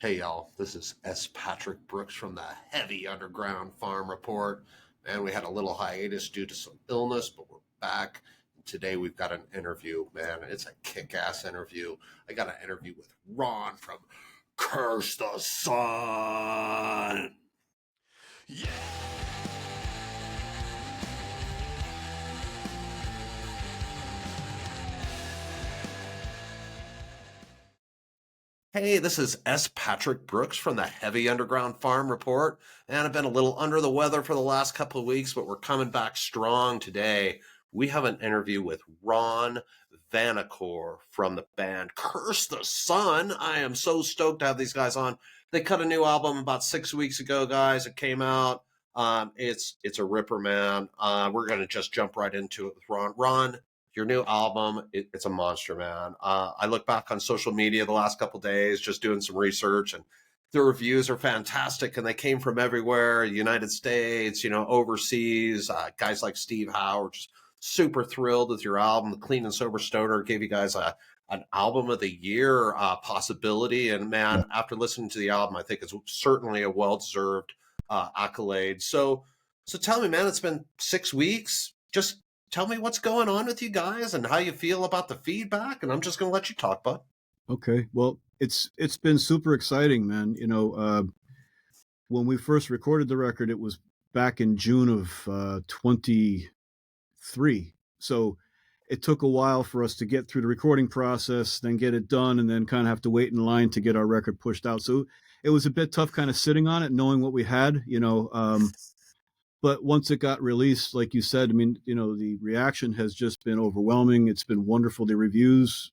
Hey y'all, this is S. Patrick Brooks from the Heavy Underground Farm Report. Man, we had a little hiatus due to some illness, but we're back. Today we've got an interview, man. It's a kick-ass interview. I got an interview with Ron from Curse the Sun. Yeah! Hey, this is S. Patrick Brooks from the Heavy Underground Farm Report. And I've been a little under the weather for the last couple of weeks, but we're coming back strong today. We have an interview with Ron Vanacore from the band Curse the Sun. I am so stoked to have these guys on. They cut a new album about 6 weeks ago, guys. It came out. It's a ripper, man. We're going to just jump right into it with Ron. Ron, your new album, it's a monster, man. I look back on social media the last couple of days, just doing some research, and the reviews are fantastic, and they came from everywhere, United States, overseas. Guys like Steve Howe just super thrilled with your album. The Clean and Sober Stoner gave you guys an album of the year possibility, and man, after listening to the album, I think it's certainly a well-deserved accolade. So tell me, man, it's been 6 weeks. Just tell me what's going on with you guys and how you feel about the feedback, and I'm just going to let you talk, bud. Okay. Well, it's been super exciting, man. When we first recorded the record, it was back in June of 23. So it took a while for us to get through the recording process, then get it done, and then kind of have to wait in line to get our record pushed out. So it was a bit tough kind of sitting on it, knowing what we had, but once it got released, like you said, I mean, the reaction has just been overwhelming. It's been wonderful. The reviews,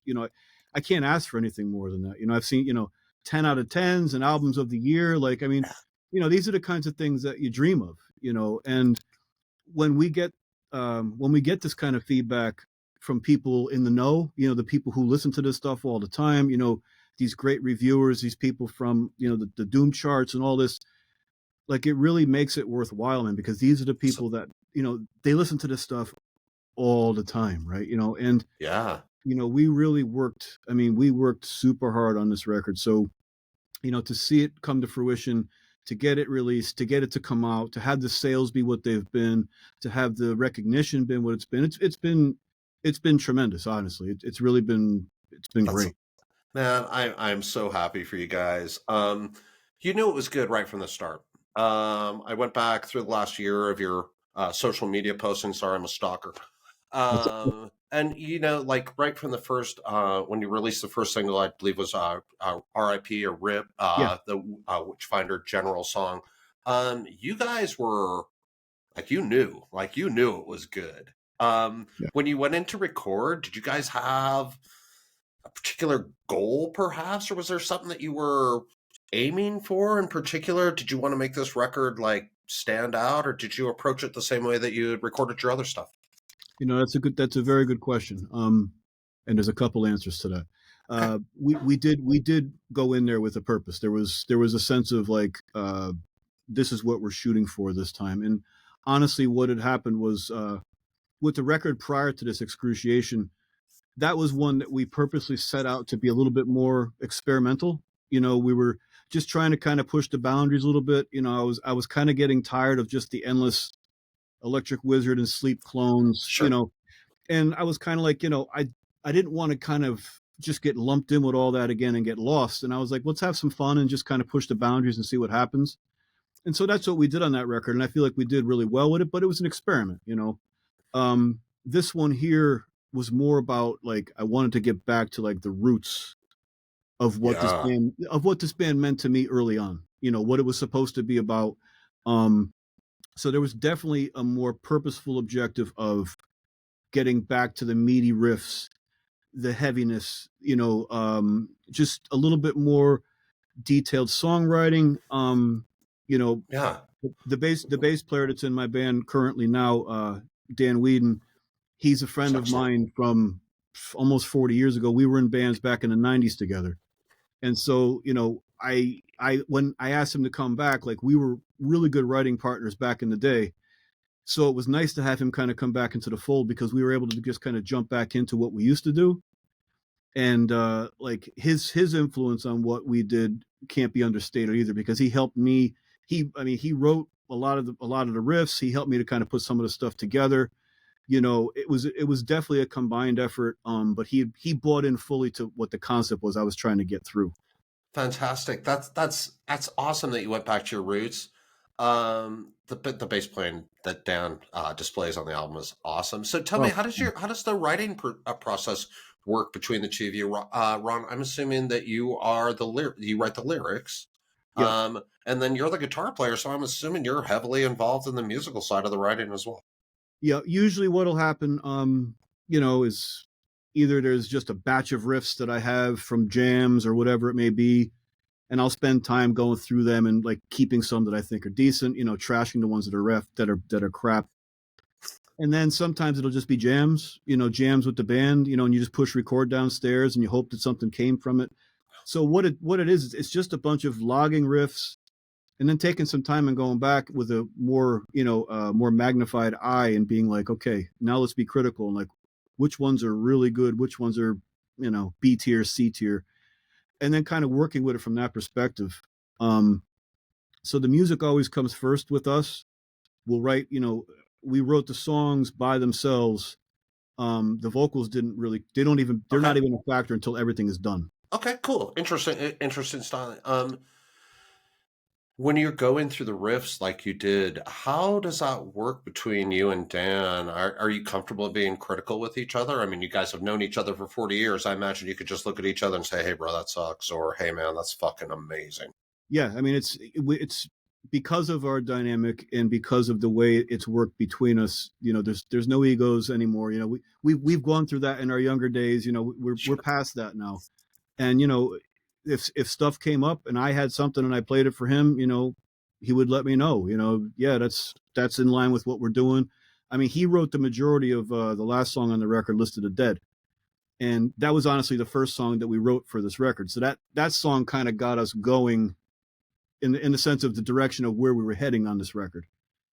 I can't ask for anything more than that. I've seen, 10 out of 10s and albums of the year. Like, I mean, these are the kinds of things that you dream of, and when we get this kind of feedback from people in the know, the people who listen to this stuff all the time, these great reviewers, these people from, the Doom charts and all this, like, it really makes it worthwhile, man, because these are the people that, they listen to this stuff all the time, right? And yeah, we really worked. I mean, we worked super hard on this record. So, to see it come to fruition, to get it released, to get it to come out, to have the sales be what they've been, to have the recognition been what it's been, it's been tremendous, honestly. It's really been, great. Man, I'm so happy for you guys. You knew it was good right from the start. I went back through the last year of your social media posting. Sorry, I'm a stalker. And like right from the first, when you released the first single, I believe was R.I.P. or RIP, the Witchfinder General song. You guys were like, you knew it was good. When you went in to record, did you guys have a particular goal, perhaps, or was there something that you were aiming for in particular? Did you want to make this record like stand out, or did you approach it the same way that you had recorded your other stuff? That's a very good question. And there's a couple answers to that. Okay. We did go in there with a purpose. There was a sense of like, this is what we're shooting for this time. And honestly, what had happened was, with the record prior to this, Excruciation, that was one that we purposely set out to be a little bit more experimental. We were just trying to kind of push the boundaries a little bit. I was kind of getting tired of just the endless Electric Wizard and Sleep clones, Sure. And I was kind of like, I didn't want to kind of just get lumped in with all that again and get lost. And I was like, let's have some fun and just kind of push the boundaries and see what happens. And so that's what we did on that record. And I feel like we did really well with it, but it was an experiment, This one here was more about like, I wanted to get back to like the roots of what this band meant to me early on, what it was supposed to be about. So there was definitely a more purposeful objective of getting back to the meaty riffs, the heaviness, just a little bit more detailed songwriting. The bass player that's in my band currently now, Dan Whedon, he's a friend of mine from almost 40 years ago. We were in bands back in the 90s together. And so, when I asked him to come back, like, we were really good writing partners back in the day. So it was nice to have him kind of come back into the fold, because we were able to just kind of jump back into what we used to do. And like his influence on what we did can't be understated either, because he helped me. He wrote a lot of the riffs. He helped me to kind of put some of the stuff together. It was definitely a combined effort. But he bought in fully to what the concept was I was trying to get through. Fantastic. That's awesome that you went back to your roots. The bass playing that Dan displays on the album is awesome. So tell me, Oh, how does the writing process work between the two of you? Ron, I'm assuming that you write the lyrics, yeah, and then you're the guitar player. So I'm assuming you're heavily involved in the musical side of the writing as well. yeah. Usually, what'll happen, is either there's just a batch of riffs that I have from jams or whatever it may be, and I'll spend time going through them and like keeping some that I think are decent, trashing the ones that are crap. And then sometimes it'll just be jams, jams with the band, and you just push record downstairs and you hope that something came from it. So what it is, it's just a bunch of logging riffs and then taking some time and going back with a more, more magnified eye and being like, okay, now let's be critical and like which ones are really good, which ones are, B tier, C tier, and then kind of working with it from that perspective. So the music always comes first with us. We'll write, we wrote the songs by themselves. The vocals they're Okay. not even a factor until everything is done. Okay. Cool. Interesting styling. When you're going through the riffs like you did, how does that work between you and Dan? Are you comfortable being critical with each other? I mean, you guys have known each other for 40 years. I imagine you could just look at each other and say, hey, bro, that sucks. Or, hey, man, that's fucking amazing. Yeah, I mean it's because of our dynamic and because of the way it's worked between us. There's no egos anymore. We've gone through that in our younger days. We're Sure. past that now. And if stuff came up and I had something and I played it for him, he would let me know. Yeah, that's in line with what we're doing. I mean, he wrote the majority of the last song on the record, "Listed to Dead," and that was honestly the first song that we wrote for this record. So that song kind of got us going in the sense of the direction of where we were heading on this record.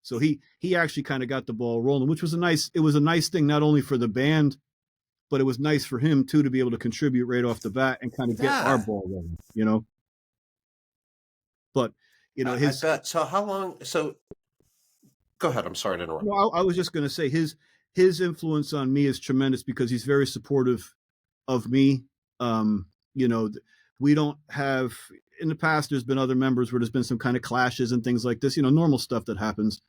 So he actually kind of got the ball rolling, which was a nice thing not only for the band, but it was nice for him too to be able to contribute right off the bat and kind of get our Yeah, ball rolling. But I his bet. So, how long? So, go ahead. I'm sorry to interrupt. I was just going to say his influence on me is tremendous because he's very supportive of me. Um, you know, we don't have in the past. There's been other members where there's been some kind of clashes and things like this. Normal stuff that happens.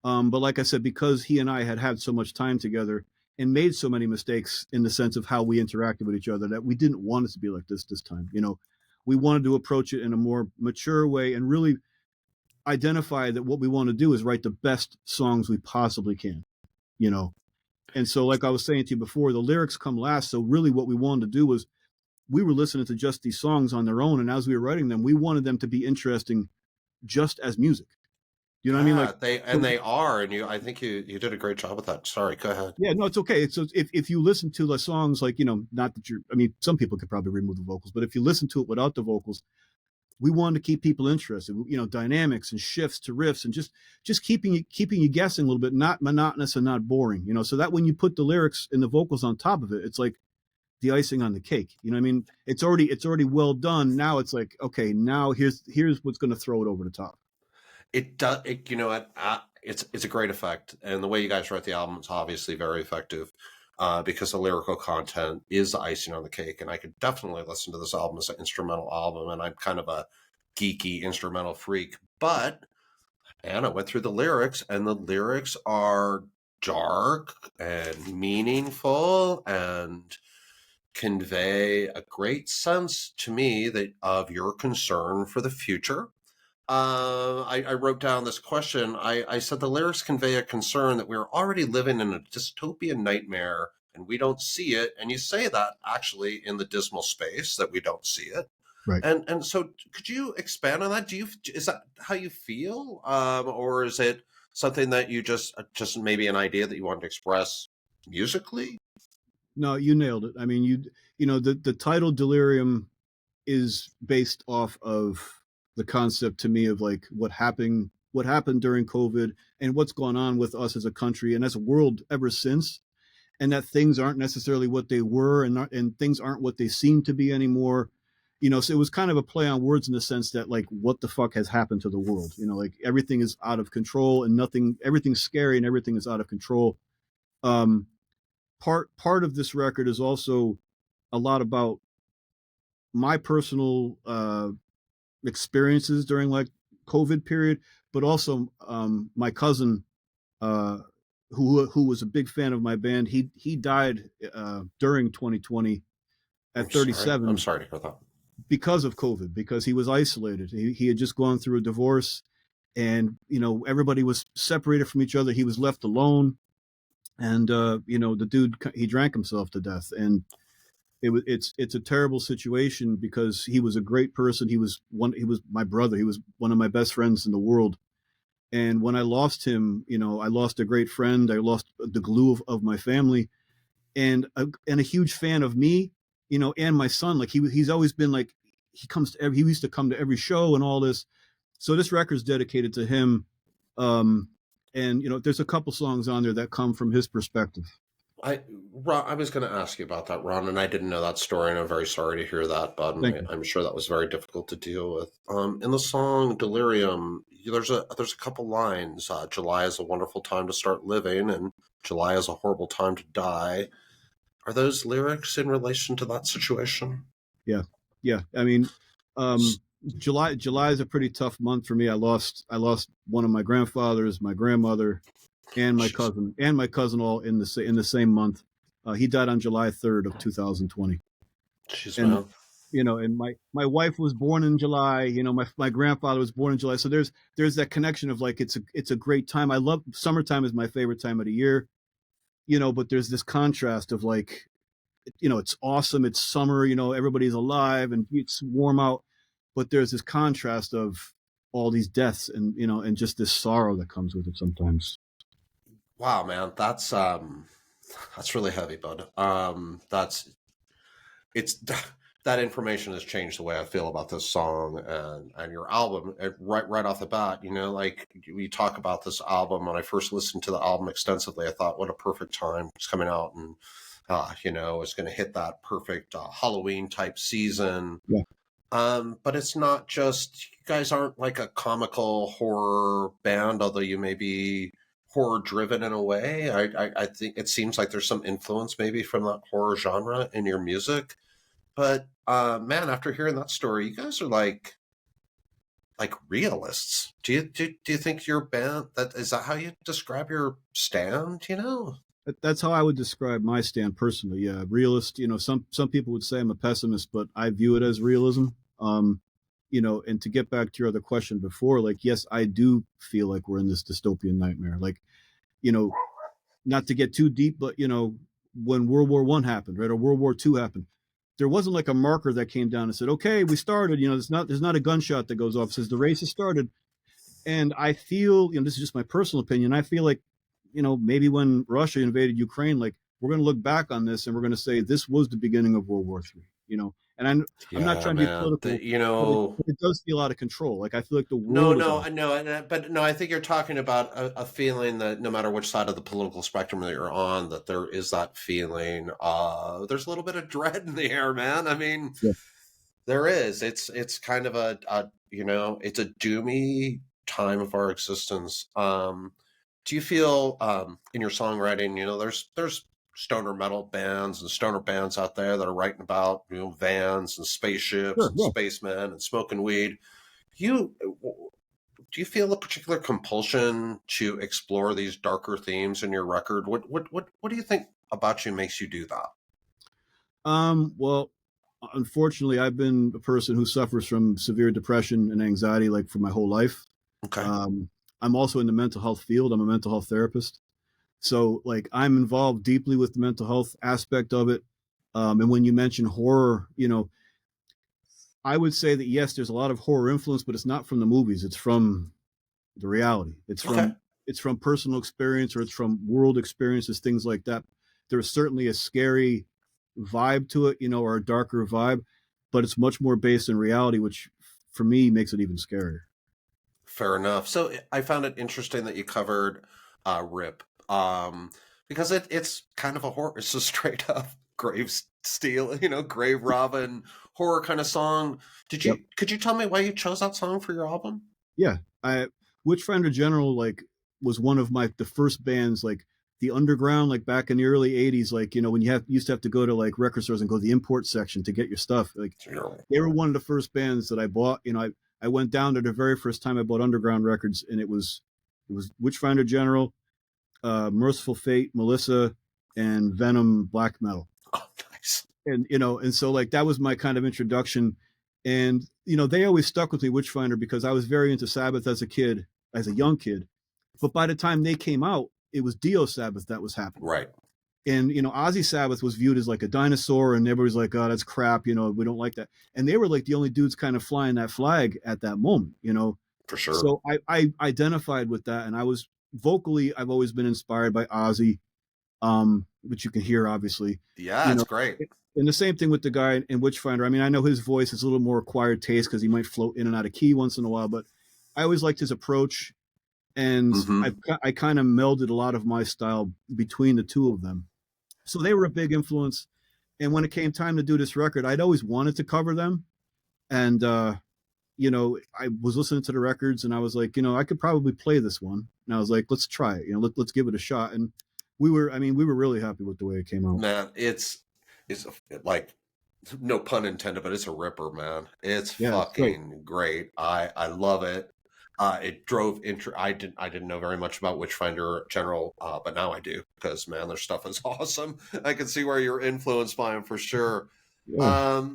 But like I said, because he and I had so much time together and made so many mistakes in the sense of how we interacted with each other, that we didn't want it to be like this time. We wanted to approach it in a more mature way and really identify that what we want to do is write the best songs we possibly can. You know, and so like I was saying to you before, the lyrics come last. So really, what we wanted to do was we were listening to just these songs on their own, and as we were writing them, we wanted them to be interesting just as music. You know what I mean? Yeah, Like, and they are, and I think you did a great job with that. Sorry, go ahead. yeah, no, it's okay. So if you listen to the songs, like, not that I mean, some people could probably remove the vocals, but if you listen to it without the vocals, we wanted to keep people interested, dynamics and shifts to riffs and just keeping you guessing a little bit, not monotonous and not boring, so that when you put the lyrics and the vocals on top of it, it's like the icing on the cake. You know what I mean? It's already well done. Now it's like, okay, now here's what's going to throw it over the top. It does. You know what? It's a great effect, and the way you guys write the album is obviously very effective, because the lyrical content is the icing on the cake. And I could definitely listen to this album as an instrumental album, and I'm kind of a geeky instrumental freak. But and I went through the lyrics, and the lyrics are dark and meaningful and convey a great sense to me that of your concern for the future. I wrote down this question. I said the lyrics convey a concern that we're already living in a dystopian nightmare and we don't see it. And you say that actually in the dismal space that we don't see it. Right. And so could you expand on that? Is that how you feel? Or is it something that you just maybe an idea that you want to express musically? No, you nailed it. I mean, the title Delirium is based off of the concept to me of like what happened during COVID and what's gone on with us as a country and as a world ever since, and that things aren't necessarily what they were, and things aren't what they seem to be anymore. So it was kind of a play on words in the sense that, like, what the fuck has happened to the world? Like, everything is out of control and everything's scary and everything is out of control. Um, part of this record is also a lot about my personal experiences during, like, COVID period, but also my cousin, uh, who was a big fan of my band. He died during 2020 I'm at sorry. I'm 37 sorry to hear that. because of COVID, because he was isolated. He had just gone through a divorce, and everybody was separated from each other. He was left alone, and the dude, he drank himself to death, and it's a terrible situation because he was a great person. He was my brother. He was one of my best friends in the world. And when I lost him, I lost a great friend. I lost the glue of my family, and a huge fan of me, and my son. Like, he's always been like, he used to come to every show and all this. So this record's dedicated to him. Um, and there's a couple songs on there that come from his perspective. Ron, I was going to ask you about that, Ron, and I didn't know that story, and I'm very sorry to hear that, bud. Thank you. I'm sure that was very difficult to deal with. In the song "Delirium," there's a couple lines. July is a wonderful time to start living, and July is a horrible time to die. Are those lyrics in relation to that situation? Yeah, yeah. I mean, July is a pretty tough month for me. I lost one of my grandfathers, my grandmother, and my Jeez. cousin all in the same month. He died on July 3rd of 2020. Jeez, And man. and my wife was born in July. My grandfather was born in July. So there's that connection of, like, it's a great time. I love summertime, is my favorite time of the year. But there's this contrast of, like, it's awesome. It's summer, everybody's alive and it's warm out. But there's this contrast of all these deaths and just this sorrow that comes with it sometimes. Wow, man, that's really heavy, bud. It's that information has changed the way I feel about this song and your album. Right off the bat, like, we talk about this album. When I first listened to the album extensively, I thought, what a perfect time it's coming out, and it's going to hit that perfect Halloween type season. Yeah. But it's not just, you guys aren't like a comical horror band, although you may be horror driven in a way. I think it seems like there's some influence maybe from that horror genre in your music. But man, after hearing that story, you guys are like realists. Do you think your band, is that how you describe your stand? That's how I would describe my stand personally. Yeah, realist. Some people would say I'm a pessimist, but I view it as realism. And to get back to your other question before, like, yes, I do feel like we're in this dystopian nightmare. Like, not to get too deep, but when World War I happened, right, or World War II happened, there wasn't like a marker that came down and said, okay, we started. There's not a gunshot that goes off. It says the race has started. And I feel, this is just my personal opinion. I feel like, maybe when Russia invaded Ukraine, like, we're going to look back on this and we're going to say this was the beginning of World War III. And I'm not Yeah, trying to be man. political, but it does feel out of control. Like, I feel like the No, world is no, out. no, but no, I think you're talking about a feeling that no matter which side of the political spectrum that you're on, that there is that feeling. There's a little bit of dread in the air, man. I mean, Yeah. there is. It's kind of it's a doomy time of our existence. Do you feel in your songwriting, there's stoner metal bands and stoner bands out there that are writing about vans and spaceships Sure. and Yeah. spacemen and smoking weed? You do you feel a particular compulsion to explore these darker themes in your record? What do you think about you makes you do that? Well, unfortunately, I've been a person who suffers from severe depression and anxiety, like, for my whole life. Okay. I'm also in the mental health field. I'm a mental health therapist. So, like, I'm involved deeply with the mental health aspect of it. And when you mention horror, I would say that, yes, there's a lot of horror influence, but it's not from the movies. It's from the reality. Okay. It's from personal experience, or it's from world experiences, things like that. There's certainly a scary vibe to it, or a darker vibe, but it's much more based in reality, which for me makes it even scarier. Fair enough. So I found it interesting that you covered RIP, because it's kind of a horror. It's a straight up grave steel, grave robin horror kind of song. Yep. Could you tell me why you chose that song for your album? Yeah. Witchfinder General, like, was one of the first bands, like the underground, like back in the early 80s, like, when used to have to go to like record stores and go to the import section to get your stuff. Like, Sure. they were one of the first bands that I bought. I went down to the very first time I bought underground records, and it was Witchfinder General, Merciful Fate, Melissa, and Venom Black Metal. Oh, nice. And so like that was my kind of introduction. And they always stuck with me, Witchfinder, because I was very into Sabbath as a young kid. But by the time they came out, it was Dio Sabbath that was happening. Right. And Ozzy Sabbath was viewed as like a dinosaur, and everybody's like, "Oh, that's crap," we don't like that. And they were like the only dudes kind of flying that flag at that moment, For sure. So I identified with that, and I was vocally, I've always been inspired by Ozzy, which you can hear obviously. Yeah, it's great. And the same thing with the guy in Witchfinder. I mean, I know his voice is a little more acquired taste because he might float in and out of key once in a while, but I always liked his approach, and I kind of melded a lot of my style between the two of them. So they were a big influence. And when it came time to do this record, I'd always wanted to cover them. And, I was listening to the records, and I was like, I could probably play this one. And I was like, let's try it. Let's give it a shot. And we were really happy with the way it came out. Man, it's like, no pun intended, but it's a ripper, man. It's fucking great. I love it. It drove I didn't know very much about Witchfinder General, but now I do, because man, their stuff is awesome. I can see where you're influenced by them for sure. Yeah,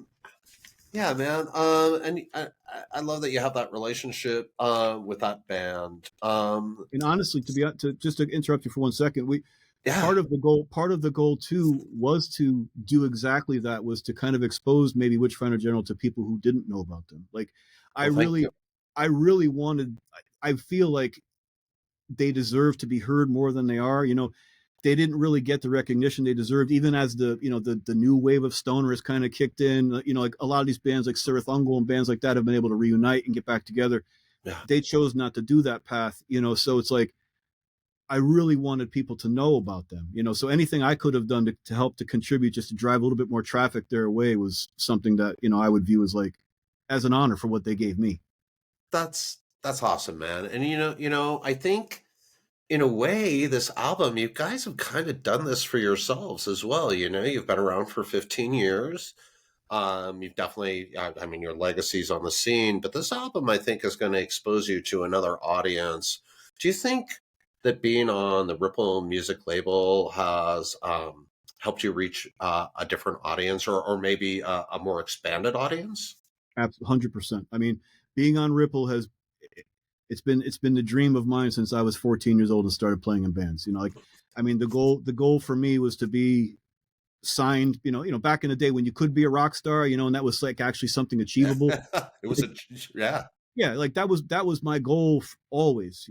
man. And I love that you have that relationship with that band. And honestly, just to interrupt you for 1 second, part of the goal too was to do exactly that, was to kind of expose maybe Witchfinder General to people who didn't know about them. Like, I really wanted, I feel like they deserve to be heard more than they are. They didn't really get the recognition they deserved, even as the new wave of stoner has kind of kicked in. Like a lot of these bands like Sirith Ungol and bands like that have been able to reunite and get back together. Yeah. They chose not to do that path, so it's like, I really wanted people to know about them, so anything I could have done to help to contribute, just to drive a little bit more traffic their way, was something that, I would view as an honor for what they gave me. That's awesome, man. And I think in a way, this album, you guys have kind of done this for yourselves as well. You've been around for 15 years. You've definitely, I mean, your legacy's on the scene, but this album, I think, is going to expose you to another audience. Do you think that being on the Ripple music label has helped you reach a different audience, or maybe a more expanded audience? 100%. I mean, being on Ripple it's been the dream of mine since I was 14 years old and started playing in bands. The goal for me was to be signed, back in the day when you could be a rock star, and that was like actually something achievable. It was yeah, like that was my goal always.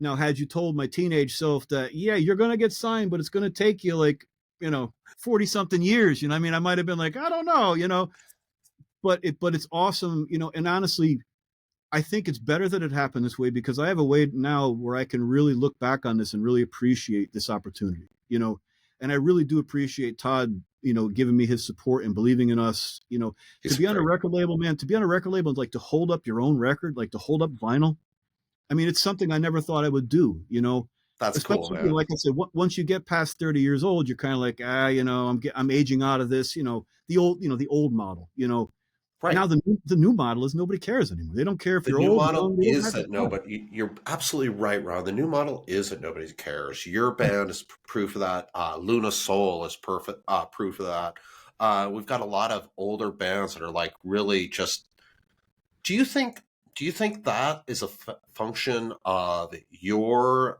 Now, had you told my teenage self that, yeah, you're going to get signed, but it's going to take you 40 something years, I might have been like, I don't know, but it's awesome, and honestly, I think it's better that it happened this way, because I have a way now where I can really look back on this and really appreciate this opportunity, and I really do appreciate Todd, giving me his support and believing in us, to be on a record label, man, like to hold up your own record, like to hold up vinyl. I mean, it's something I never thought I would do, That's especially, cool, man. Like I said, once you get past 30 years old, you're kind of like, I'm aging out of this, the old model, Right. Now the new model is nobody cares anymore. They don't care if you're old. The new model is that nobody. You're absolutely right, Ron. The new model is that nobody cares. Your band is proof of that. Luna Soul is perfect proof of that. We've got a lot of older bands that are like really just. Do you think that is a function of your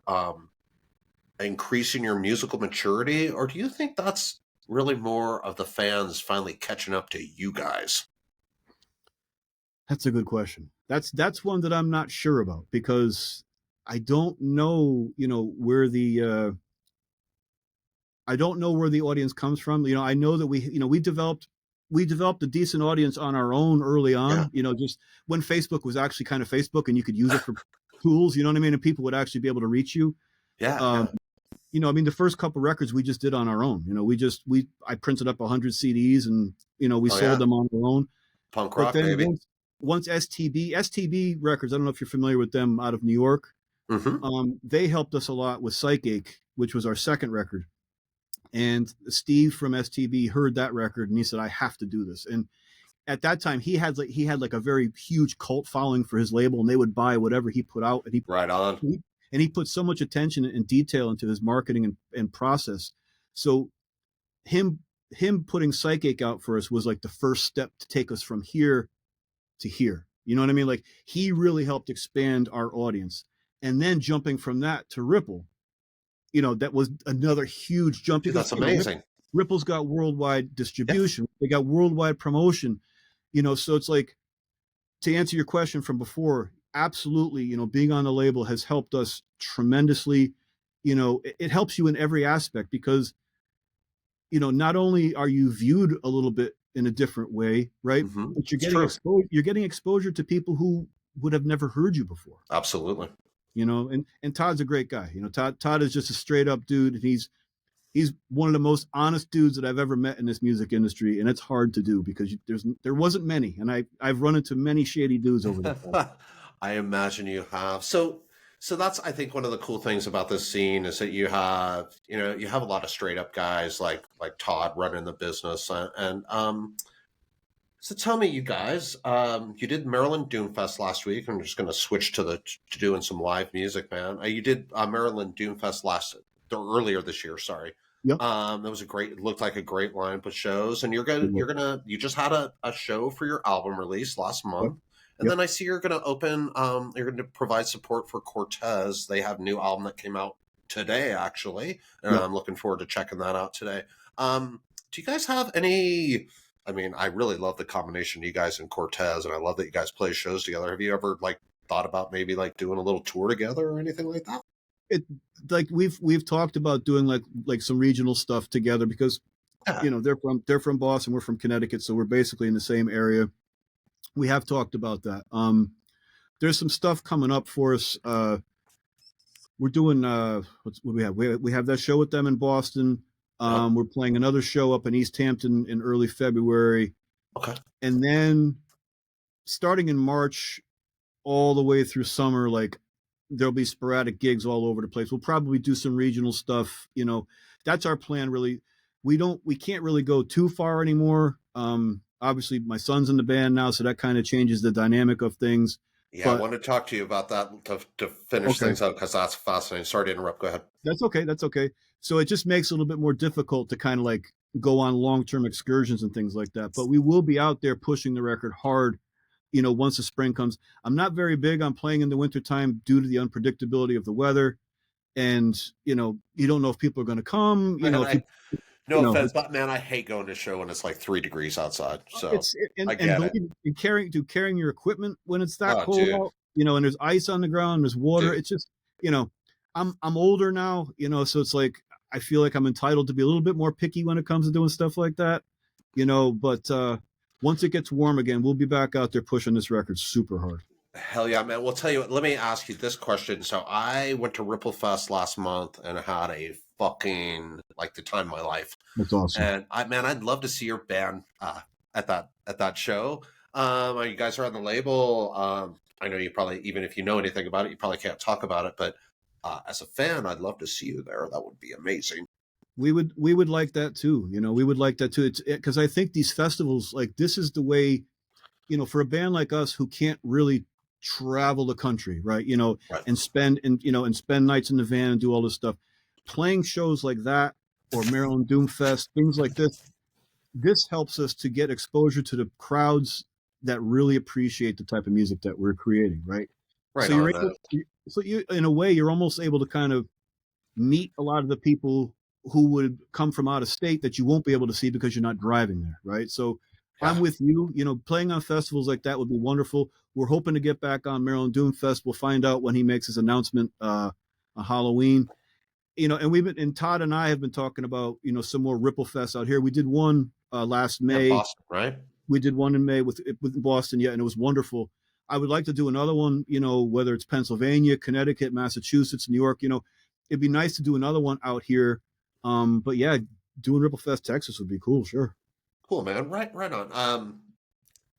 increasing your musical maturity, or do you think that's really more of the fans finally catching up to you guys? That's a good question. That's one that I'm not sure about, because I don't know, where the I don't know where the audience comes from. I know that we developed a decent audience on our own early on, just when Facebook was actually kind of Facebook and you could use it for tools, you know what I mean? And people would actually be able to reach you. Yeah. you know, I mean, the first couple records we just did on our own. You know, I printed up 100 CDs and, you know, we Oh sold yeah, them on our own. punk But rock then baby. once STB Records, I don't know if you're familiar with them out of New York. Mm-hmm. They helped us a lot with Psychache, which was our second record. And Steve from STB heard that record and he said, I have to do this. And at that time he had like a very huge cult following for his label, and they would buy whatever he put out. And Right on. he put so much attention and detail into his marketing and process. So him putting Psychache out for us was like the first step to take us from here to here. You know what I mean? Like he really helped expand our audience. And then jumping from that to Ripple, you know, that was another huge jump Dude, because, that's you know, amazing. Ripple's got worldwide Yeah. distribution. They got worldwide promotion, you know, so it's like, to answer your question from before, absolutely, you know, being on the label has helped us tremendously. You know, it helps you in every aspect because, you know, not only are you viewed a little bit in a different way, right? Mm-hmm. But It's true. you're getting exposure to people who would have never heard you before. Absolutely. You know, and Todd's a great guy. You know, Todd is just a straight up dude, and he's one of the most honest dudes that I've ever met in this music industry, and it's hard to do because there wasn't many, and I've run into many shady dudes over the past. I imagine you have. So that's, I think, one of the cool things about this scene is that you have a lot of straight up guys like Todd running the business, and so tell me, you guys, you did Maryland Doomfest last week. I'm just going to switch to doing some live music, man. You did Maryland Doomfest earlier this year. Sorry. Yep. That was a great. It looked like a great lineup of shows, and you just had a show for your album release last Yep. month, and Yep. then I see you're going to you're going to provide support for Cortez. They have a new album that came out today, actually, and Yep. I'm looking forward to checking that out today. Do you guys have any? I mean, I really love the combination of you guys and Cortez, and I love that you guys play shows together. Have you ever like thought about maybe like doing a little tour together or anything like that? It like we've talked about doing like some regional stuff together because, Yeah. you know, they're from Boston, we're from Connecticut, so we're basically in the same area. We have talked about that. There's some stuff coming up for us. We're doing what we have? We have that show with them in Boston. Yep. We're playing another show up in East Hampton in early February, Okay. and then starting in March all the way through summer, like there'll be sporadic gigs all over the place. We'll probably do some regional stuff. You know, that's our plan. Really, we can't really go too far anymore. Obviously, my son's in the band now, so that kind of changes the dynamic of things. Yeah, I But want to talk to you about that to finish okay, things out because that's fascinating. Sorry to interrupt. Go ahead. that's okay. That's okay. So it just makes it a little bit more difficult to kind of like go on long-term excursions and things like that. But we will be out there pushing the record hard, you know, once the spring comes. I'm not very big on playing in the wintertime due to the unpredictability of the weather. And, you know, you don't know if people are going to come, you know, Man, if you, no you know, offense, but man, I hate going to a show when it's like 3 degrees outside. So it's, I and get believe it. me, and carrying your equipment when it's that Oh, cold dude, out, you know, and there's ice on the ground, there's water. dude. It's just, you know, I'm older now, you know, so it's like, I feel like I'm entitled to be a little bit more picky when it comes to doing stuff like that, you know, but, once it gets warm again, we'll be back out there pushing this record super hard. Hell yeah, man. Well, tell you what, let me ask you this question. So I went to Ripple Fest last month and had a fucking like the time of my life. That's awesome. And I'd love to see your band at that show. You guys are on the label. I know you probably, even if you know anything about it, you probably can't talk about it. But as a fan, I'd love to see you there. That would be amazing. We would like that too. You know, we would like that too. It's because I think these festivals, like this is the way, you know, for a band like us who can't really travel the country, right? You know, Right. and spend nights in the van and do all this stuff. Playing shows like that or Maryland Doomfest, things like this helps us to get exposure to the crowds that really appreciate the type of music that we're creating, right? Right So you're on, able, man. so you, in a way, you're almost able to kind of meet a lot of the people who would come from out of state that you won't be able to see because you're not driving there, right? So I'm Yeah. with you. You know, playing on festivals like that would be wonderful. We're hoping to get back on Maryland Doomfest. We'll find out when he makes his announcement on Halloween. You know, and Todd and I have been talking about, you know, some more Ripple Fest out here. We did one last Yeah, May. Boston, right? We did one in May with Boston, yeah, and it was wonderful. I would like to do another one, you know, whether it's Pennsylvania, Connecticut, Massachusetts, New York, you know, it'd be nice to do another one out here. But yeah, doing Ripple Fest Texas would be cool. Sure. Cool, man. Right on.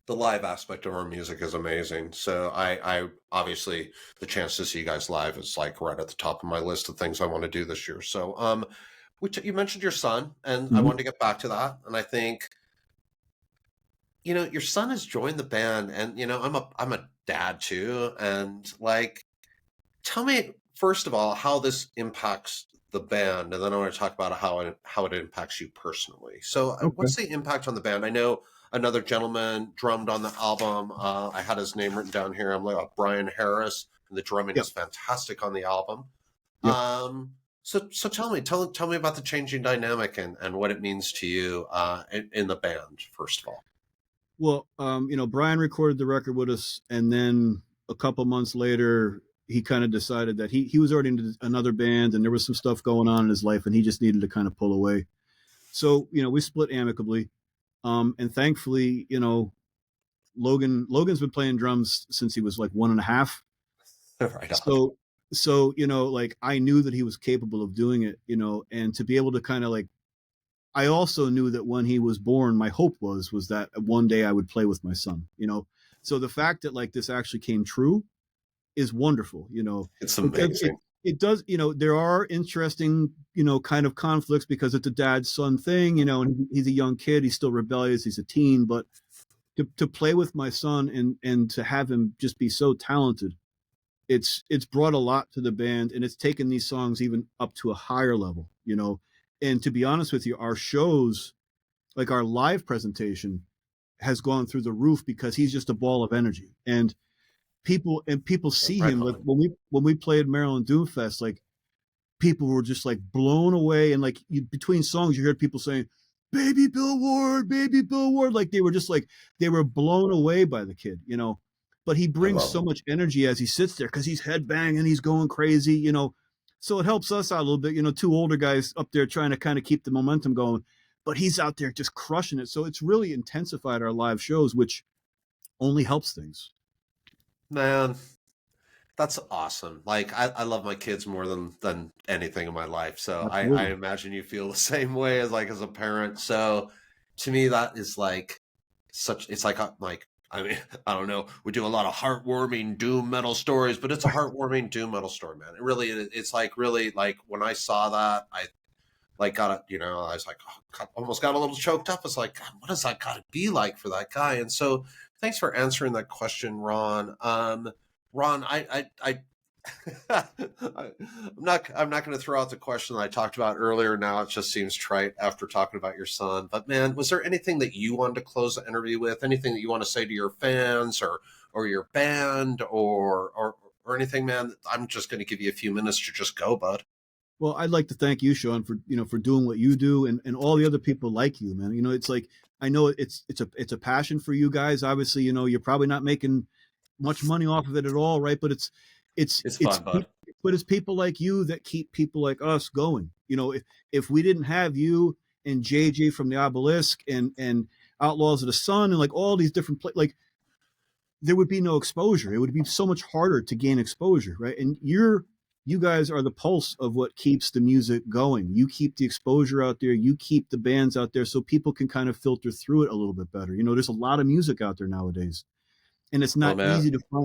The live aspect of our music is amazing. So I obviously the chance to see you guys live is like right at the top of my list of things I want to do this year. So you mentioned your son, and I wanted to get back to that. And I think, you know, your son has joined the band, and you know, I'm a dad too, and like, tell me first of all how this impacts the band, and then I want to talk about how it impacts you personally. So, Okay. what's the impact on the band? I know another gentleman drummed on the album. I had his name written down here. I'm like Brian Harris, and the drumming Yep. is fantastic on the album. Yep. So tell me about the changing dynamic and what it means to you in the band, first of all. Well, you know, Brian recorded the record with us, and then a couple months later, he kind of decided that he was already in another band, and there was some stuff going on in his life, and he just needed to kind of pull away. So, you know, we split amicably, and thankfully, you know, Logan's been playing drums since he was like 1.5. Right on. So you know, like I knew that he was capable of doing it, you know, and to be able to kind of like, I also knew that when he was born, my hope was that one day I would play with my son, you know. So the fact that like this actually came true is wonderful, you know. It's It amazing. it does, you know, there are interesting, you know, kind of conflicts because it's a dad son thing, you know, and he's a young kid, he's still rebellious, he's a teen, but to play with my son and to have him just be so talented, it's brought a lot to the band, and it's taken these songs even up to a higher level, you know. And to be honest with you, our shows, like our live presentation, has gone through the roof because he's just a ball of energy, and people see Right him. Like on. when we played Maryland Doomfest, like people were just like blown away, and like between songs you heard people saying baby Bill Ward, like they were just like they were blown away by the kid, you know. But he I brings love so it. much energy as he sits there because he's headbanging, he's going crazy, you know. So it helps us out a little bit, you know, two older guys up there trying to kind of keep the momentum going, but he's out there just crushing it. So it's really intensified our live shows, which only helps things. Man, that's awesome. Like I love my kids more than anything in my life. So I Absolutely. imagine you feel the same way as like as a parent. So to me that is like such it's like I mean, I don't know. We do a lot of heartwarming doom metal stories, but it's a heartwarming doom metal story, man. It really it's like really like when I saw that, I like got it, you know, I was like, oh, God, almost got a little choked up. It's like, God, what does that got to be like for that guy? And so, thanks for answering that question, Ron. Ron, I'm not going to throw out the question that I talked about earlier. Now it just seems trite after talking about your son. But man, was there anything that you wanted to close the interview with? Anything that you want to say to your fans or your band or anything, man? I'm just going to give you a few minutes to just go, bud. Well, I'd like to thank you, Sean, for for doing what you do, and all the other people like you, man. You know, it's like I know it's a passion for you guys. Obviously, you know, you're probably not making much money off of it at all, right? But it's It's it's fun, bud. but it's people like you that keep people like us going. You know, if we didn't have you and JJ from the Obelisk and Outlaws of the Sun and like all these different like there would be no exposure. It would be so much harder to gain exposure, right? And you guys are the pulse of what keeps the music going. You keep the exposure out there, you keep the bands out there so people can kind of filter through it a little bit better. You know, there's a lot of music out there nowadays, and Well, man,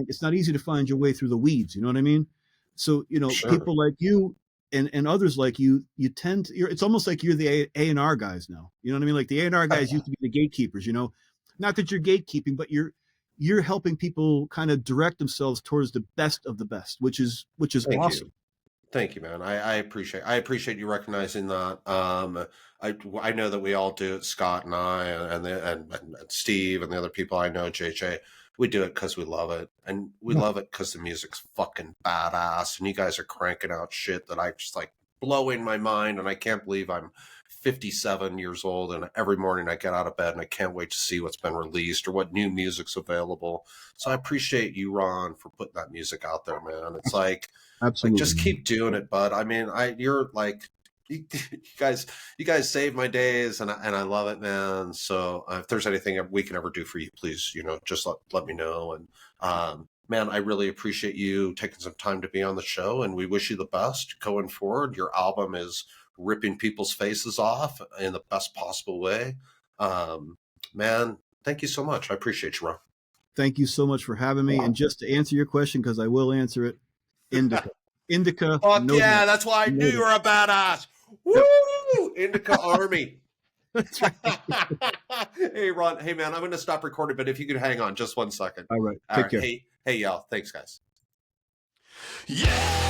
it's not easy to find your way through the weeds, you know what I mean? So, you know, sure. people like you and others like you tend to it's almost like you're the A&R guys now. You know what I mean? Like the A&R guys used to be the gatekeepers, you know. Not that you're gatekeeping, but you're helping people kind of direct themselves towards the best of the best, which is Thank you. awesome. Thank you, man. I appreciate you recognizing that. I know that we all do it, Scott and I, and Steve and the other people I know, JJ. We do it because we love it, and we Yeah. love it because the music's fucking badass, and you guys are cranking out shit that I just like blowing my mind, and I can't believe I'm 57 years old, and every morning I get out of bed and I can't wait to see what's been released or what new music's available. So I appreciate you, Ron, for putting that music out there, man. It's like Absolutely, just man. keep doing it, bud. I mean, you're like you guys save my days, and I love it, man. So if there's anything we can ever do for you, please, you know, just let me know. And man, I really appreciate you taking some time to be on the show, and we wish you the best going forward. Your album is ripping people's faces off in the best possible way. Man, thank you so much. I appreciate you, Ron. Thank you so much for having me. And just to answer your question, because I will answer it, indica. Indica. Fuck No yeah, doubt. that's why I knew you were a badass. Woo! Indica Army. That's right. Hey, Ron. Hey, man, I'm going to stop recording, but if you could hang on just 1 second. All right. All Take right. care. Hey, y'all. Thanks, guys. Yeah!